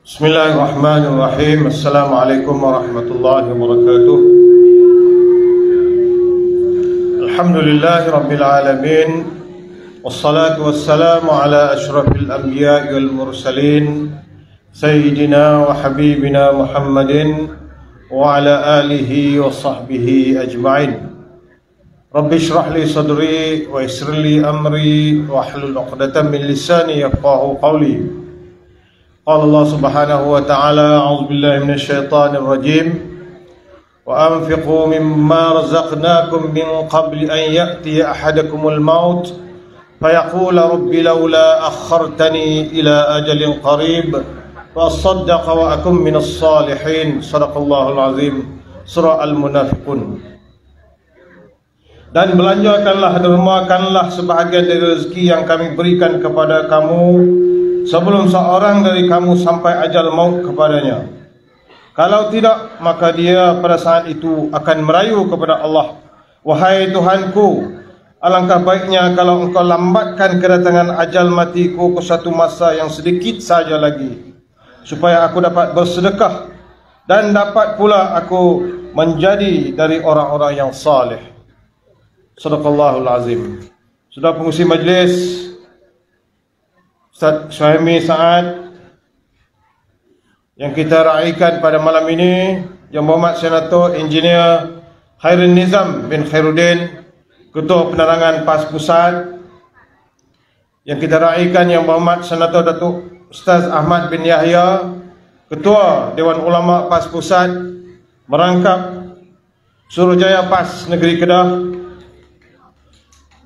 Bismillahirrahmanirrahim. Assalamualaikum warahmatullahi wabarakatuh. Alhamdulillahi rabbil alamin. Wassalatu wassalamu ala ashrafil anbiya'i wal mursalin Sayyidina wa habibina Muhammadin wa ala alihi wa sahbihi ajma'in. Rabbi shrah li sadri wa yassir li amri wa hlul 'uqdatam min lisani yafqahu qawli. Qala Allah subhanahu wa ta'ala, a'udzu billahi minasy syaithanir rajim. Wa anfiqu mimma razaqnakum min qabli an ya'tiya ahadakumul maut fayaqula rabbi laula akhartani ila ajalin qarib fa asaddaqa wa akum minas salihin. Shadaqallahul azim. Surah Al-Munafiqun. Dan belanjakanlah, dermakanlah sebahagian dari rezeki yang kami berikan kepada kamu sebelum seorang dari kamu sampai ajal maut kepadanya. Kalau tidak, maka dia pada saat itu akan merayu kepada Allah, wahai Tuhanku, alangkah baiknya kalau engkau lambatkan kedatangan ajal matiku ke satu masa yang sedikit saja lagi, supaya aku dapat bersedekah dan dapat pula aku menjadi dari orang-orang yang saleh. Sadaqallahul azim. Sudah pengurusi majlis, Ustaz Suhaimi Saad, yang kita raikan pada malam ini, Yang Berhormat Senator Engineer Khairul Nizam bin Khairuddin, Ketua Penerangan PAS Pusat, yang kita raikan Yang Berhormat Senator Datuk Ustaz Ahmad bin Yahya, Ketua Dewan Ulama PAS Pusat, merangkap Suruhjaya PAS Negeri Kedah.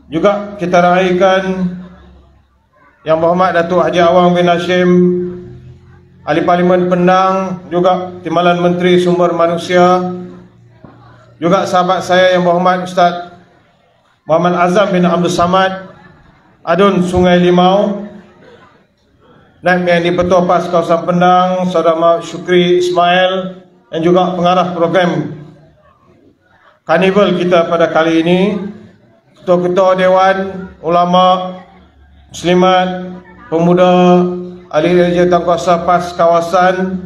Juga kita raikan Yang Berhormat Datuk Haji Awang bin Hashim, Ahli Parlimen Penang, juga Timbalan Menteri Sumber Manusia. Juga sahabat saya Yang Berhormat Ustaz Muhammad Azam bin Abdul Samad, Adun Sungai Limau, Naib yang di-Pertua PAS Kawasan Penang, Saudara Syukri Ismail, dan juga pengarah program Karnival kita pada kali ini, Ketua-Ketua Dewan Ulama Muslimat, pemuda, ahli-ahli jawatankuasa PAS kawasan,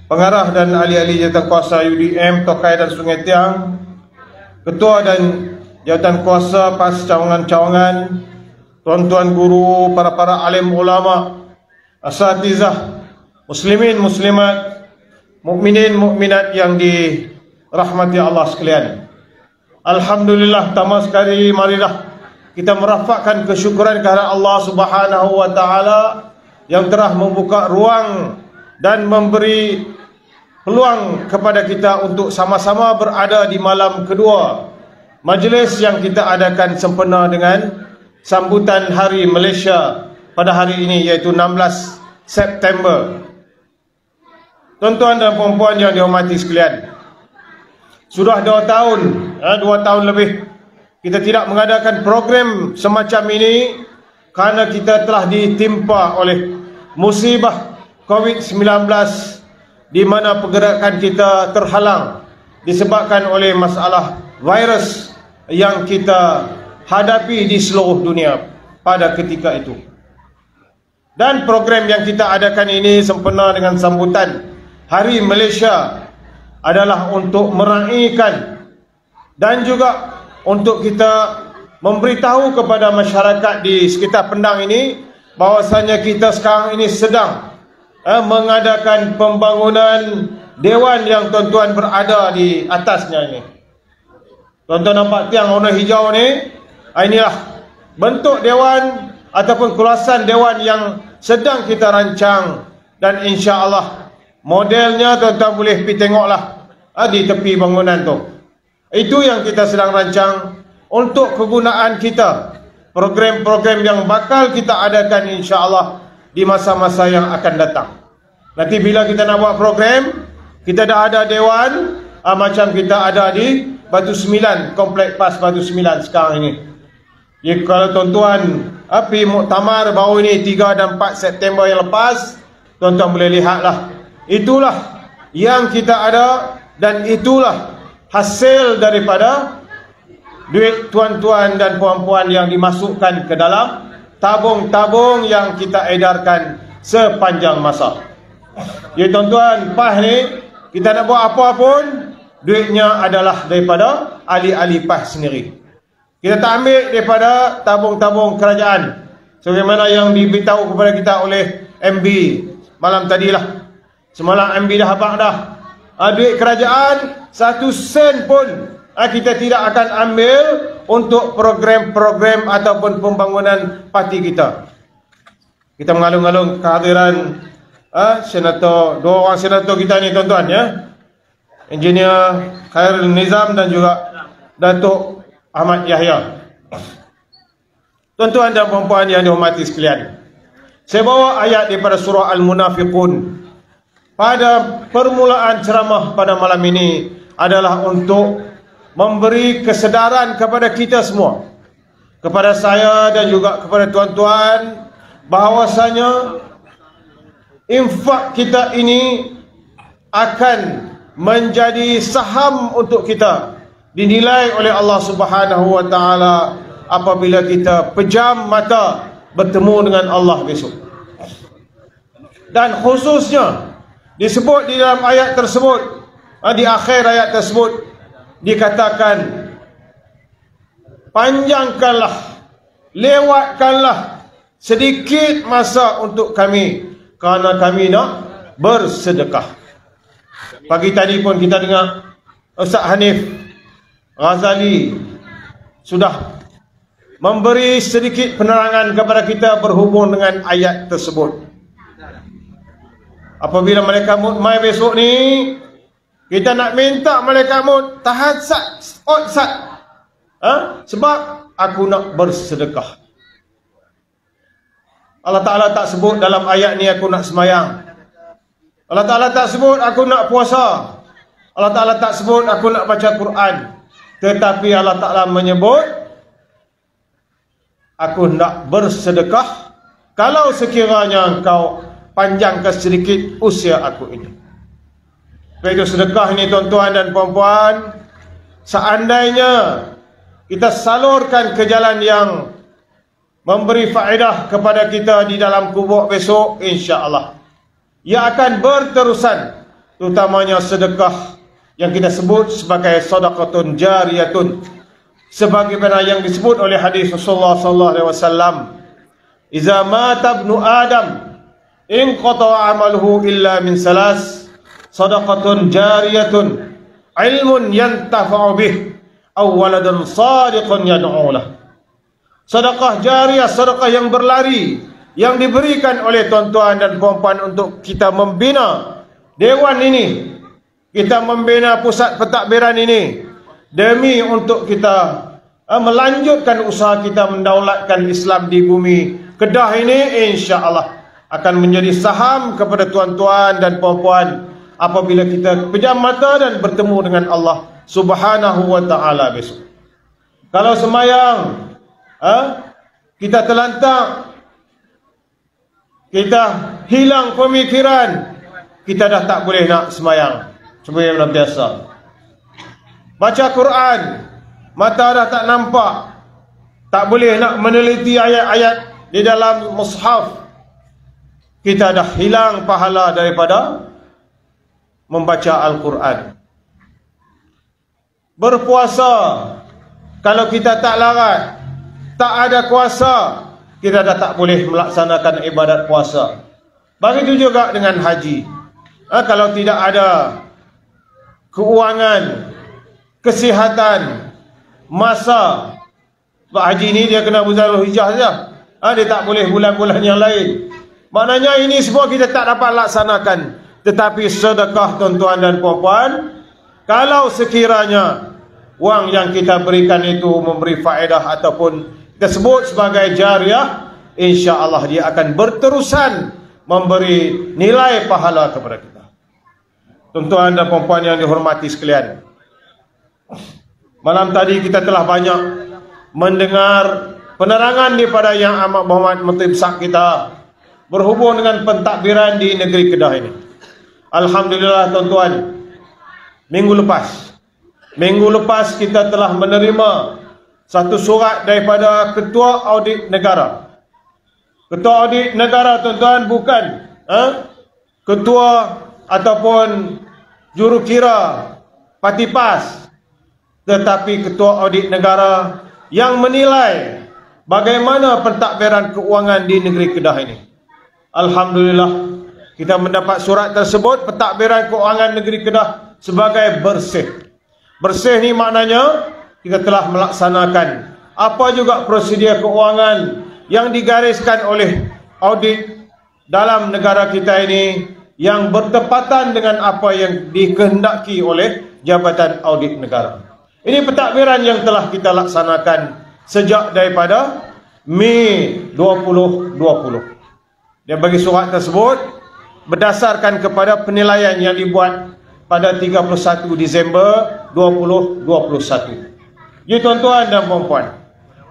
pengarah dan ahli-ahli jawatankuasa UDM, Tokai dan Sungai Tiang, ketua dan jawatankuasa PAS cawangan-cawangan, tuan-tuan guru, para alim ulama, asatizah, muslimin, muslimat, mukminin, mukminat yang dirahmati Allah sekalian. Alhamdulillah, pertama sekali marilah kita merafakkan kesyukuran kepada Allah Subhanahu wa taala yang telah membuka ruang dan memberi peluang kepada kita untuk sama-sama berada di malam kedua majlis yang kita adakan sempena dengan sambutan Hari Malaysia pada hari ini, iaitu 16 September. Tuan-tuan dan puan-puan yang dihormati sekalian, sudah 2 tahun lebih kita tidak mengadakan program semacam ini kerana kita telah ditimpa oleh musibah COVID-19, di mana pergerakan kita terhalang disebabkan oleh masalah virus yang kita hadapi di seluruh dunia pada ketika itu. Dan program yang kita adakan ini sempena dengan sambutan Hari Malaysia adalah untuk meraihkan dan juga untuk kita memberitahu kepada masyarakat di sekitar Penang ini bahawasanya kita sekarang ini sedang mengadakan pembangunan dewan yang tuan-tuan berada di atasnya ini. Tuan-tuan nampak tiang warna hijau ni? Inilah bentuk dewan ataupun kulasan dewan yang sedang kita rancang, dan insya-Allah modelnya tuan-tuan boleh pergi tengoklah di tepi bangunan tu. Itu yang kita sedang rancang untuk kegunaan kita, program-program yang bakal kita adakan insya-Allah di masa-masa yang akan datang. Nanti bila kita nak buat program, kita dah ada dewan macam kita ada di Batu Sembilan, Komplek PAS Batu Sembilan sekarang ini. Jadi kalau tuan-tuan pergi muktamar baru ini 3 dan 4 September yang lepas, tuan-tuan boleh lihatlah. Itulah yang kita ada dan itulah hasil daripada duit tuan-tuan dan puan-puan yang dimasukkan ke dalam tabung-tabung yang kita edarkan sepanjang masa. Ya tuan-tuan, PAS ni kita nak buat apa pun, duitnya adalah daripada ahli-ahli PAS sendiri. Kita tak ambil daripada tabung-tabung kerajaan sebagaimana yang diberitahu kepada kita oleh MB malam tadilah. Semalam MB dah habaq dah. Duit kerajaan 1 sen pun kita tidak akan ambil untuk program-program ataupun pembangunan parti kita. Kita mengalung-alung kehadiran senator, 2 orang senator kita ni tuan-tuan ya. Engineer Khairul Nizam dan juga Datuk Ahmad Yahya. Tuan-tuan dan puan-puan yang dihormati sekalian, saya bawa ayat daripada surah Al-Munafiqun. Pada permulaan ceramah pada malam ini adalah untuk memberi kesedaran kepada kita semua, kepada saya dan juga kepada tuan-tuan, bahawasanya infak kita ini akan menjadi saham untuk kita, dinilai oleh Allah Subhanahu wa taala apabila kita pejam mata bertemu dengan Allah besok. Dan khususnya disebut di dalam ayat tersebut, di akhir ayat tersebut dikatakan, panjangkanlah, lewatkanlah sedikit masa untuk kami, kerana kami nak bersedekah. Pagi tadi pun kita dengar Ustaz Hanif Ghazali sudah memberi sedikit penerangan kepada kita berhubung dengan ayat tersebut. Apabila malaikat maut mai besok ni, kita nak minta malaikat maut tahan sat, sebab aku nak bersedekah. Allah Ta'ala tak sebut dalam ayat ni aku nak semayang. Allah Ta'ala tak sebut aku nak puasa. Allah Ta'ala tak sebut aku nak baca Quran. Tetapi Allah Ta'ala menyebut aku nak bersedekah kalau sekiranya engkau panjangkan sedikit usia aku ini. Baik, sedekah ini tuan-tuan dan puan-puan, seandainya kita salurkan ke jalan yang memberi faedah kepada kita di dalam kubur besok, insya-Allah ia akan berterusan, terutamanya sedekah yang kita sebut sebagai sedekatun jariyatun, sebagaimana yang disebut oleh hadis Rasulullah sallallahu alaihi wasallam, "Iza mata ibnu Adam in qata'a amaluhu illa min salas, sadaqatun jariyatun, ilmun yantafa'u bih, aw waladun sadiqun yad'u lah." Sedekah jariah, sedekah yang berlari, yang diberikan oleh tuan-tuan dan puan-puan untuk kita membina dewan ini, kita membina pusat pentadbiran ini, demi untuk kita melanjutkan usaha kita mendaulatkan Islam di bumi Kedah ini, insya-Allah akan menjadi saham kepada tuan-tuan dan puan-puan apabila kita pejam mata dan bertemu dengan Allah Subhanahu wa taala besok. Kalau semayang kita terlantak, kita hilang pemikiran, kita dah tak boleh nak semayang seperti yang biasa. Baca Quran, mata dah tak nampak, tak boleh nak meneliti ayat-ayat di dalam mushaf, kita dah hilang pahala daripada membaca Al-Quran. Berpuasa, kalau kita tak larat, tak ada kuasa, kita dah tak boleh melaksanakan ibadat puasa. Begitu juga dengan haji. Kalau tidak ada keuangan, kesihatan, masa, sebab haji ni dia kena bulan Zulhijjah saja, dia tak boleh bulan-bulan yang lain. Maknanya ini semua kita tak dapat laksanakan. Tetapi sedekah tuan-tuan dan puan-puan, kalau sekiranya wang yang kita berikan itu memberi faedah ataupun kita sebut sebagai jariah, insya-Allah dia akan berterusan memberi nilai pahala kepada kita. Tuan-tuan dan puan-puan yang dihormati sekalian, malam tadi kita telah banyak mendengar penerangan daripada Yang Amat Berhormat Menteri Besar kita berhubung dengan pentadbiran di negeri Kedah ini. Alhamdulillah tuan-tuan, minggu lepas kita telah menerima satu surat daripada Ketua Audit Negara. Ketua Audit Negara tuan-tuan bukan ketua ataupun jurukira parti PAS, tetapi ketua audit negara yang menilai bagaimana pentadbiran keuangan di negeri Kedah ini. Alhamdulillah, kita mendapat surat tersebut, pentadbiran keuangan negeri Kedah sebagai bersih. Bersih ni maknanya kita telah melaksanakan apa juga prosedur keuangan yang digariskan oleh audit dalam negara kita ini yang bertepatan dengan apa yang dikehendaki oleh Jabatan Audit Negara. Ini pentadbiran yang telah kita laksanakan sejak daripada Mei 2020. Dia bagi surat tersebut berdasarkan kepada penilaian yang dibuat pada 31 Disember 2021. Ya tuan-tuan dan puan-puan,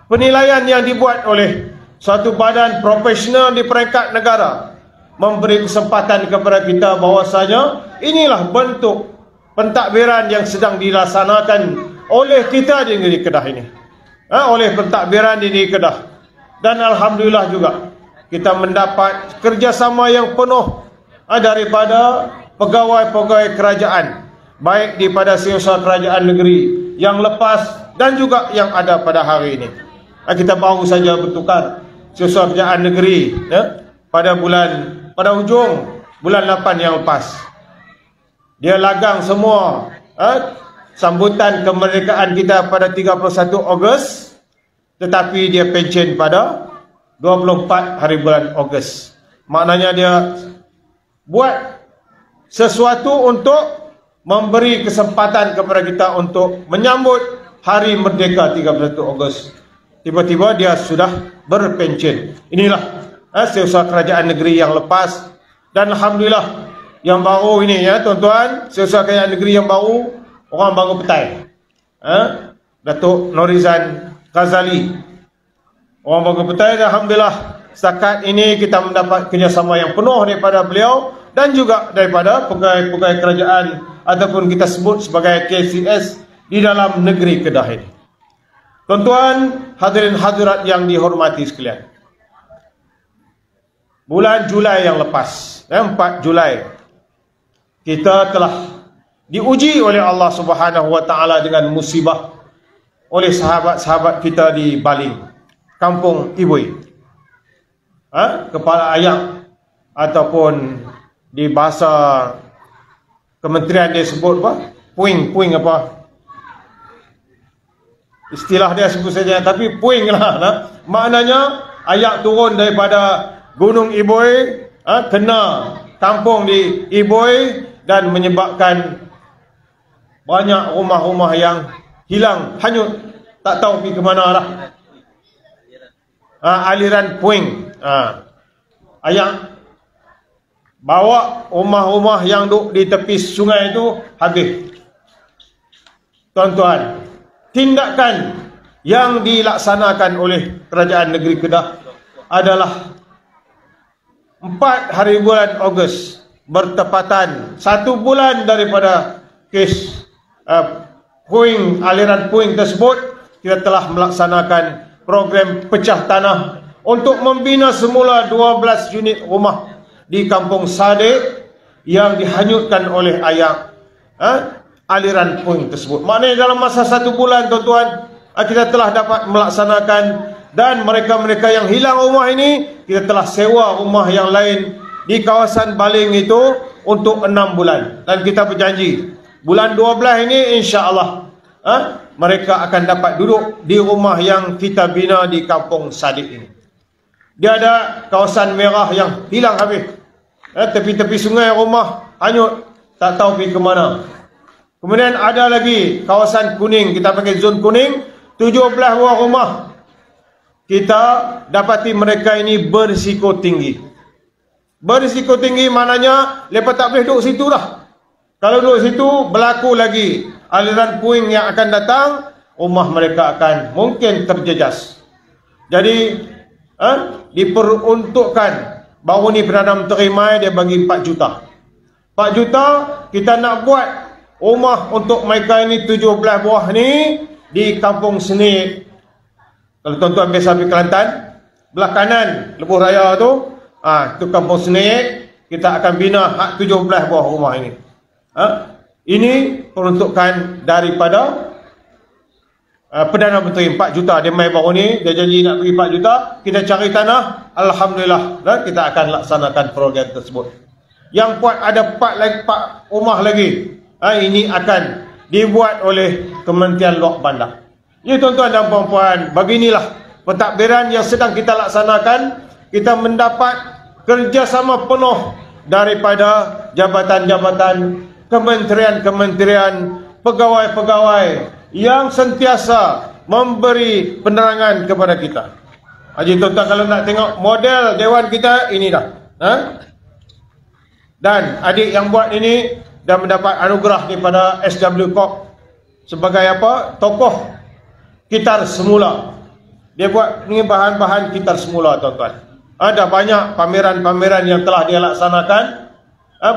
penilaian yang dibuat oleh suatu badan profesional di peringkat negara memberi kesempatan kepada kita bahawasanya inilah bentuk pentadbiran yang sedang dilaksanakan oleh kita di negeri Kedah ini, oleh pentadbiran di negeri Kedah. Dan Alhamdulillah juga kita mendapat kerjasama yang penuh daripada pegawai-pegawai kerajaan, baik daripada setiausaha kerajaan negeri yang lepas dan juga yang ada pada hari ini. Kita baru saja bertukar setiausaha kerajaan negeri pada hujung bulan 8 yang lepas. Dia lagang semua sambutan kemerdekaan kita pada 31 Ogos, tetapi dia pencen pada 24 hari bulan Ogos. Maknanya dia buat sesuatu untuk memberi kesempatan kepada kita untuk menyambut Hari Merdeka 31 Ogos. Tiba-tiba dia sudah berpencen. Inilah setiausaha kerajaan negeri yang lepas. Dan Alhamdulillah yang baru ini ya tuan-tuan, setiausaha kerajaan negeri yang baru, orang baru petai, Datuk Norizan Ghazali, orang baru petai. Dan Alhamdulillah setakat ini kita mendapat kerjasama yang penuh daripada beliau dan juga daripada pegawai-pegawai kerajaan ataupun kita sebut sebagai KCS di dalam negeri Kedah ini. Tuan-tuan, hadirin hadirat yang dihormati sekalian, bulan Julai yang lepas, 4 Julai, kita telah diuji oleh Allah Subhanahu wa taala dengan musibah oleh sahabat-sahabat kita di Baling, Kampung Ibui. Kepala ayak ataupun di bahasa kementerian dia sebut apa? Puing apa? Istilah dia sebut saja, tapi puing lah. Maknanya ayak turun daripada Gunung Ibui, kena kampung di Ibui dan menyebabkan banyak rumah-rumah yang hilang, hanyut, tak tahu pergi ke mana arah. Aliran puing. Ayak bawa rumah-rumah yang duduk di tepi sungai itu habis. Tuan-tuan, tindakan yang dilaksanakan oleh kerajaan negeri Kedah adalah 4 hari bulan Ogos, bertepatan 1 bulan daripada kes aliran puing tersebut. Kita telah melaksanakan program pecah tanah untuk membina semula 12 unit rumah di Kampung Sadek yang dihanyutkan oleh ayak aliran puing tersebut. Maknanya dalam masa 1 bulan tuan-tuan, kita telah dapat melaksanakan, dan mereka-mereka yang hilang rumah ini, kita telah sewa rumah yang lain di kawasan Baling itu untuk 6 bulan. Dan kita berjanji bulan 12 ini insya-Allah mereka akan dapat duduk di rumah yang kita bina di Kampung Sadek ini. Dia ada kawasan merah yang hilang habis, tepi-tepi sungai rumah hanyut, tak tahu pergi ke mana. Kemudian ada lagi kawasan kuning, kita pakai zon kuning, 17 buah rumah. Kita dapati mereka ini berisiko tinggi. Berisiko tinggi maknanya mereka tak boleh duduk situ dah. Kalau duduk situ, berlaku lagi aliran puing yang akan datang, rumah mereka akan mungkin terjejas. Jadi diperuntukkan, baru ni Perdana Menteri mai dia bagi 4 juta. 4 juta kita nak buat rumah untuk mereka ini 17 buah ni di Kampung Senik. Kalau tuan-tuan biasa pergi Kelantan, belah kanan Lebuh Raya tu, itu Kampung Senik. kita akan bina hak 17 buah rumah ini. Ini peruntukan daripada Perdana Menteri 4 juta dia mai baru ni, dia janji nak bagi 4 juta, kita cari tanah, alhamdulillah, dan kita akan laksanakan program tersebut. Yang kuat ada 4 rumah lagi. Ini akan dibuat oleh Kementerian Luar Bandar. Ya tuan-tuan dan puan-puan, beginilah pentadbiran yang sedang kita laksanakan. Kita mendapat kerjasama penuh daripada jabatan-jabatan, kementerian-kementerian, pegawai-pegawai yang sentiasa memberi penerangan kepada kita. Haji tuan-tuan, kalau nak tengok model dewan kita, ini dah. Dan adik yang buat ini dah mendapat anugerah daripada SW Corp sebagai apa? Tokoh kitar semula. Dia buat ni bahan-bahan kitar semula, tuan-tuan. Ada banyak pameran-pameran yang telah dia laksanakan.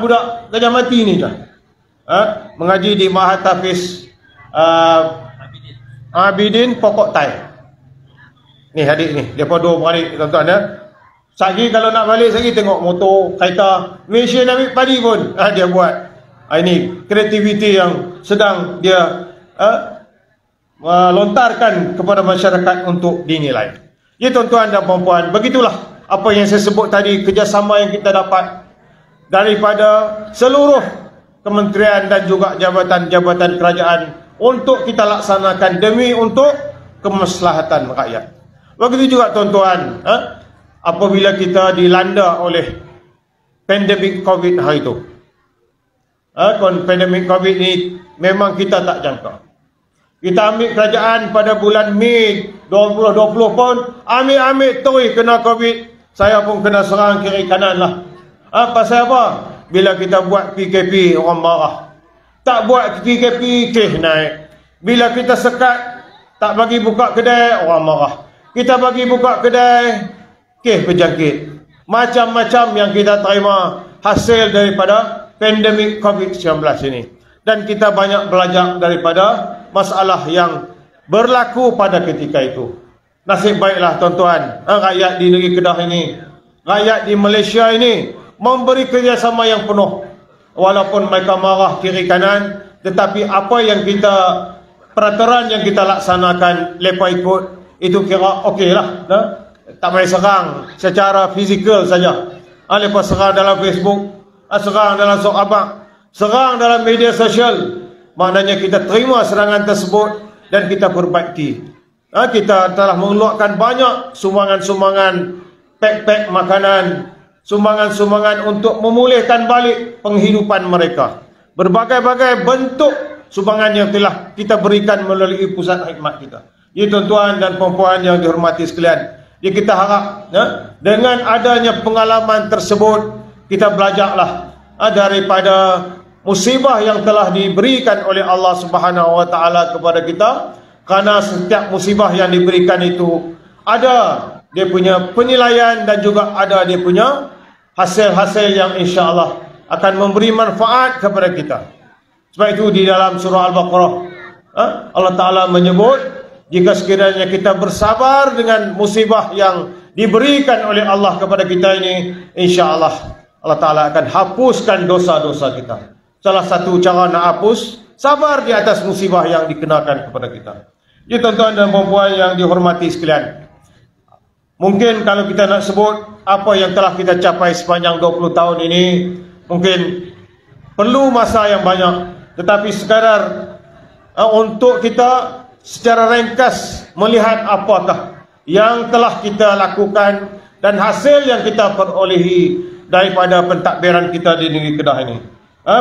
Budak Gajah Mati ni dah. Mengaji di Mahat Hafiz Abidin Pokok Tai. Ni adik ni, dia pun 2 beradik, tuan-tuan ya. Sagi kalau nak balik sagi tengok motor, kereta, Malaysia nak ambil padi pun dia buat. Ini kreativiti yang sedang dia lontarkan kepada masyarakat untuk dinilai. Ya tuan-tuan dan puan-puan, begitulah apa yang saya sebut tadi, kerjasama yang kita dapat daripada seluruh kementerian dan juga jabatan-jabatan kerajaan untuk kita laksanakan demi untuk kemaslahatan rakyat. Begitu juga tuan-tuan, apabila kita dilanda oleh pandemik COVID hari itu. Pandemik COVID ni memang kita tak jangka. Kita ambil kerajaan pada bulan Mei 2020 pun ambil terus kena COVID. Saya pun kena serang kiri kanan lah. Pasal apa? Bila kita buat PKP orang marah. Tak buat PKP kes naik. Bila kita sekat tak bagi buka kedai orang marah. Kita bagi buka kedai kes berjangkit. Macam-macam yang kita terima hasil daripada pandemik COVID-19 ini. Dan kita banyak belajar daripada masalah yang berlaku pada ketika itu. Nasib baiklah tuan-tuan, rakyat di negeri Kedah ini, rakyat di Malaysia ini memberi kerjasama yang penuh. Walaupun mereka marah kiri kanan, tetapi apa yang kita, peraturan yang kita laksanakan, mereka ikut, itu kira okey lah. Tak main serang secara fizikal saja. Mereka serang dalam Facebook, serang dalam sok abang, serang dalam media sosial. Maknanya kita terima serangan tersebut dan kita perbaiki. Kita telah mengeluarkan banyak sumbangan-sumbangan, pack-pack makanan, sumbangan-sumbangan untuk memulihkan balik penghidupan mereka. Berbagai-bagai bentuk sumbangan yang telah kita berikan melalui pusat khidmat kita. Ya tuan-tuan dan puan-puan yang dihormati sekalian, kita harap dengan adanya pengalaman tersebut, kita belajarlah daripada musibah yang telah diberikan oleh Allah Subhanahu Wa Taala kepada kita. Karena setiap musibah yang diberikan itu ada dia punya penilaian dan juga ada dia punya hasil-hasil yang insya-Allah akan memberi manfaat kepada kita. Sebab itu di dalam surah Al-Baqarah Allah Taala menyebut, jika sekiranya kita bersabar dengan musibah yang diberikan oleh Allah kepada kita ini, insya-Allah Allah Taala akan hapuskan dosa-dosa kita. Salah satu cara nak hapus, sabar di atas musibah yang dikenakan kepada kita. Ya tuan-tuan dan puan-puan yang dihormati sekalian, mungkin kalau kita nak sebut apa yang telah kita capai sepanjang 20 tahun ini, mungkin perlu masa yang banyak. Tetapi sekadar untuk kita secara ringkas melihat apakah yang telah kita lakukan dan hasil yang kita perolehi daripada pentadbiran kita di negeri Kedah ini.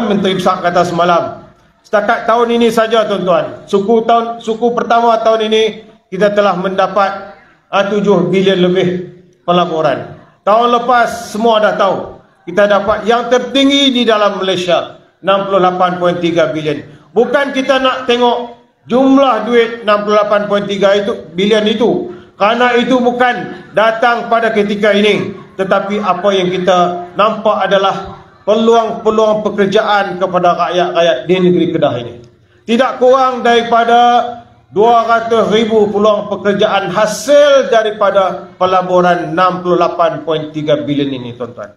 Menteri Besar kata semalam, setakat tahun ini saja tuan-tuan, suku pertama tahun ini kita telah mendapat 7 bilion lebih pelaburan. Tahun lepas semua dah tahu, kita dapat yang tertinggi di dalam Malaysia, 68.3 bilion. Bukan kita nak tengok jumlah duit 68.3 bilion itu, kerana itu bukan datang pada ketika ini, tetapi apa yang kita nampak adalah peluang-peluang pekerjaan kepada rakyat-rakyat di negeri Kedah ini. Tidak kurang daripada 200,000 peluang pekerjaan hasil daripada pelaburan 68.3 bilion ini tuan-tuan.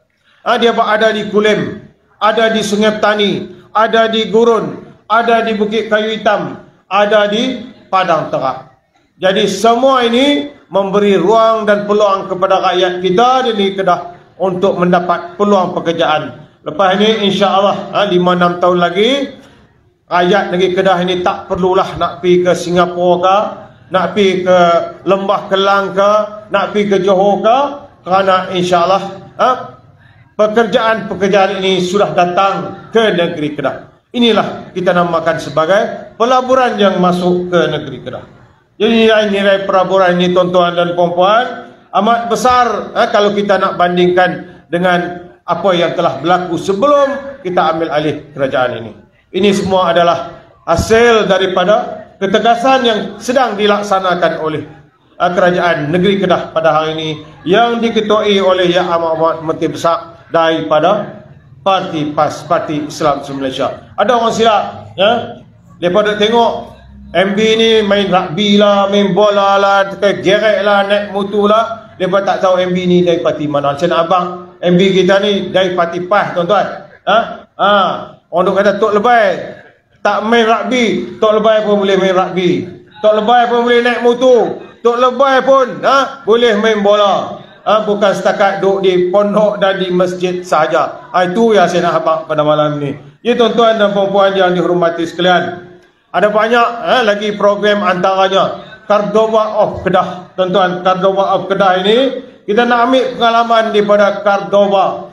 Dia berada di Kulem, ada di Sungai Petani, ada di Gurun, ada di Bukit Kayu Hitam, ada di Padang Tengah. Jadi semua ini memberi ruang dan peluang kepada rakyat kita di negeri Kedah untuk mendapat peluang pekerjaan. Lepas ini insya-Allah 5-6 tahun lagi rakyat negeri Kedah ini tak perlulah nak pergi ke Singapura ke, nak pergi ke Lembah Kelang ke, nak pergi ke Johor ke, kerana insya-Allah pekerjaan-pekerjaan ini sudah datang ke negeri Kedah. Inilah kita namakan sebagai pelaburan yang masuk ke negeri Kedah. Jadi nilai pelaburan ini tuan-tuan dan puan-puan amat besar kalau kita nak bandingkan dengan apa yang telah berlaku sebelum kita ambil alih kerajaan ini. Ini semua adalah hasil daripada ketegasan yang sedang dilaksanakan oleh kerajaan negeri Kedah pada hari ini yang diketuai oleh Yang Amat Menteri Besar daripada Parti Islam Malaysia. Ada orang silap daripada tengok MB ni main rugby lah, main bola lah, gerek lah, naik motor lah, mereka tak tahu MB ni dari parti mana. Macam abang MB kita ni dari parti PAS tuan-tuan. Orang kata Tok Lebay tak main rugby, Tok Lebay pun boleh main rugby, Tok Lebay pun boleh naik motor, Tok Lebay pun boleh main bola. Bukan setakat duduk di pondok dan di masjid sahaja. Itu yang saya nak habaq pada malam ni. Ya tuan-tuan dan puan-puan yang dihormati sekalian, ada banyak lagi program, antaranya Cordoba of Kedah. Tuan-tuan, Cordoba of Kedah ini kita nak ambil pengalaman daripada Cordoba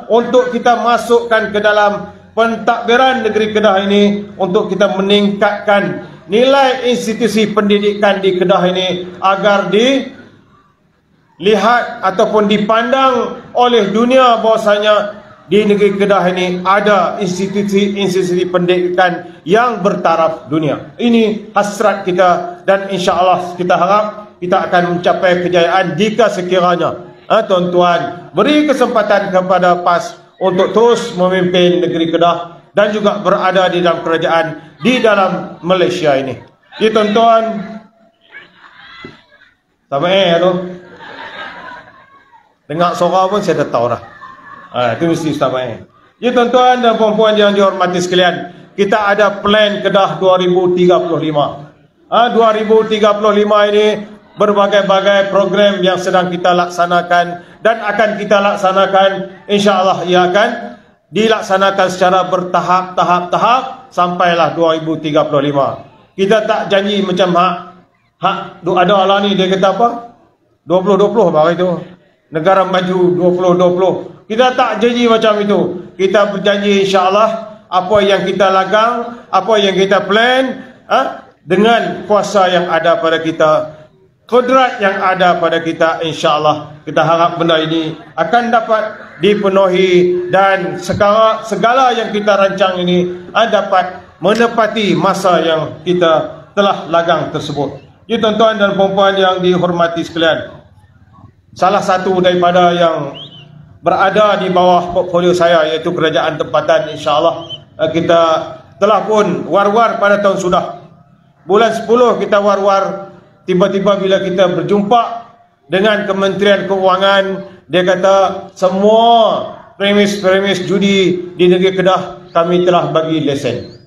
untuk kita masukkan ke dalam pentadbiran negeri Kedah ini, untuk kita meningkatkan nilai institusi pendidikan di Kedah ini agar dilihat ataupun dipandang oleh dunia bahwasanya di negeri Kedah ini ada institusi pendidikan yang bertaraf dunia. Ini hasrat kita dan insya-Allah kita harap kita akan mencapai kejayaan jika sekiranya tuan-tuan beri kesempatan kepada PAS untuk terus memimpin negeri Kedah dan juga berada di dalam kerajaan di dalam Malaysia ini. Jadi tuan-tuan, sampai tu dengar suara pun saya dah tahu dah. Itu mesti sampai. Ya tuan-tuan dan puan-puan yang dihormati sekalian, kita ada plan Kedah 2035. 2035 ini berbagai-bagai program yang sedang kita laksanakan dan akan kita laksanakan. InsyaAllah ia akan dilaksanakan secara bertahap sampailah 2035. Kita tak janji macam hak ada Allah ni dia kata apa? 2020 baru itu. Negara maju 2020. Kita tak janji macam itu. Kita berjanji insya-Allah apa yang kita lagang, apa yang kita plan, dengan kuasa yang ada pada kita, kudrat yang ada pada kita, insya-Allah kita harap benda ini akan dapat dipenuhi dan segala yang kita rancang ini dapat menepati masa yang kita telah lagang tersebut. Jadi tuan-tuan dan puan-puan yang dihormati sekalian, salah satu daripada yang berada di bawah portfolio saya iaitu kerajaan tempatan, insya-Allah kita telah pun war-war pada tahun sudah. Bulan 10 kita war-war, tiba-tiba bila kita berjumpa dengan Kementerian Keuangan, dia kata semua premis judi di negeri Kedah kami telah bagi lesen.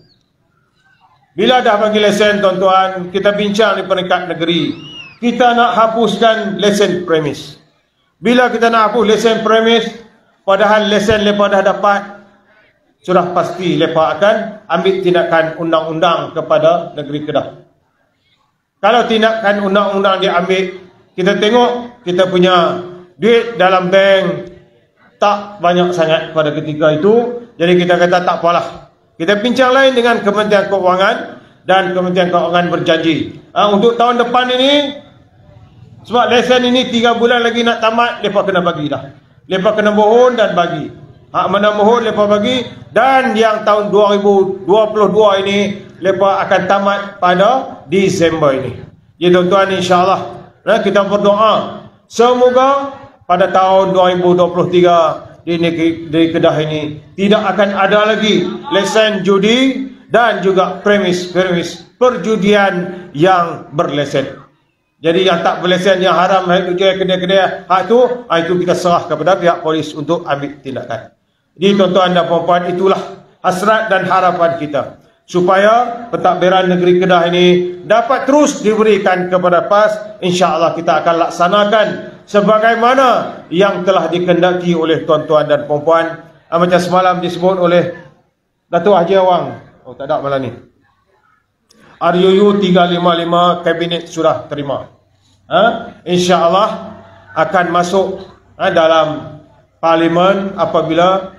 Bila dah bagi lesen tuan-tuan, kita bincang di peringkat negeri, kita nak hapuskan lesen premis. Bila kita nak hapus lesen premis, padahal lesen mereka dah dapat, sudah pasti mereka akan ambil tindakan undang-undang kepada negeri Kedah. Kalau tindakan undang-undang diambil, kita tengok kita punya duit dalam bank tak banyak sangat pada ketika itu. Jadi kita kata tak apalah, kita bincang lain dengan Kementerian Keuangan, dan Kementerian Keuangan berjanji untuk tahun depan ini, sebab lesen ini 3 bulan lagi nak tamat, mereka kena bagi dah. Mereka kena mohon dan bagi. Hak mana mohon mereka bagi, dan yang tahun 2022 ini mereka akan tamat pada Disember ini. Jadi tuan-tuan, insya-Allah kita berdoa semoga pada tahun 2023 di negeri Kedah ini tidak akan ada lagi lesen judi dan juga premis perjudian yang berlesen. Jadi yang tak berlesen, yang haram, itu jual kedai-kedai, itu kita serah kepada pihak polis untuk ambil tindakan. Jadi tuan-tuan dan puan-puan, itulah hasrat dan harapan kita, supaya pentadbiran negeri Kedah ini dapat terus diberikan kepada PAS. InsyaAllah kita akan laksanakan sebagaimana yang telah dikehendaki oleh tuan-tuan dan puan-puan. Macam semalam disebut oleh Datuk Haji Awang. Oh, tak ada malam ni. RUU 355 Kabinet sudah terima. InsyaAllah akan masuk dalam Parlimen apabila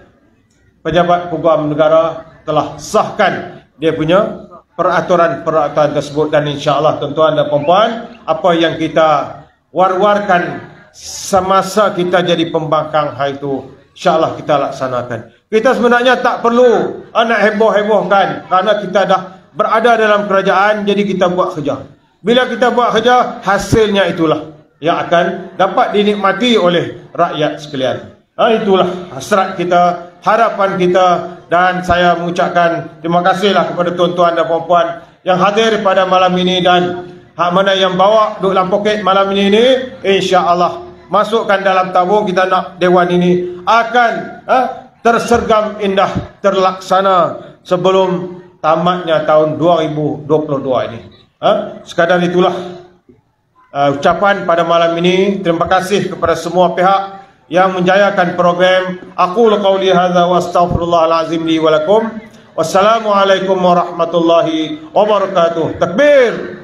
pejabat program negara telah sahkan dia punya peraturan-peraturan tersebut. Dan insyaAllah tuan-tuan dan puan-puan, apa yang kita war-warkan semasa kita jadi pembangkang hari itu, insyaAllah kita laksanakan. Kita sebenarnya tak perlu nak heboh-hebohkan, kerana kita dah berada dalam kerajaan, jadi kita buat kerja. Bila kita buat kerja, hasilnya itulah yang akan dapat dinikmati oleh rakyat sekalian. Itulah hasrat kita, harapan kita, dan saya mengucapkan terima kasihlah kepada tuan-tuan dan puan-puan yang hadir pada malam ini, dan hak mana yang bawa duduk dalam poket malam ini, insya-Allah masukkan dalam tabung kita nak dewan ini akan tersergam indah, terlaksana sebelum tamatnya tahun 2022 ini. Sekadar itulah ucapan pada malam ini. Terima kasih kepada semua pihak yang menjayakan program. Aku qauli hadza wa astaghfirullahal azim li wa lakum. Wassalamualaikum warahmatullahi wabarakatuh. Takbir.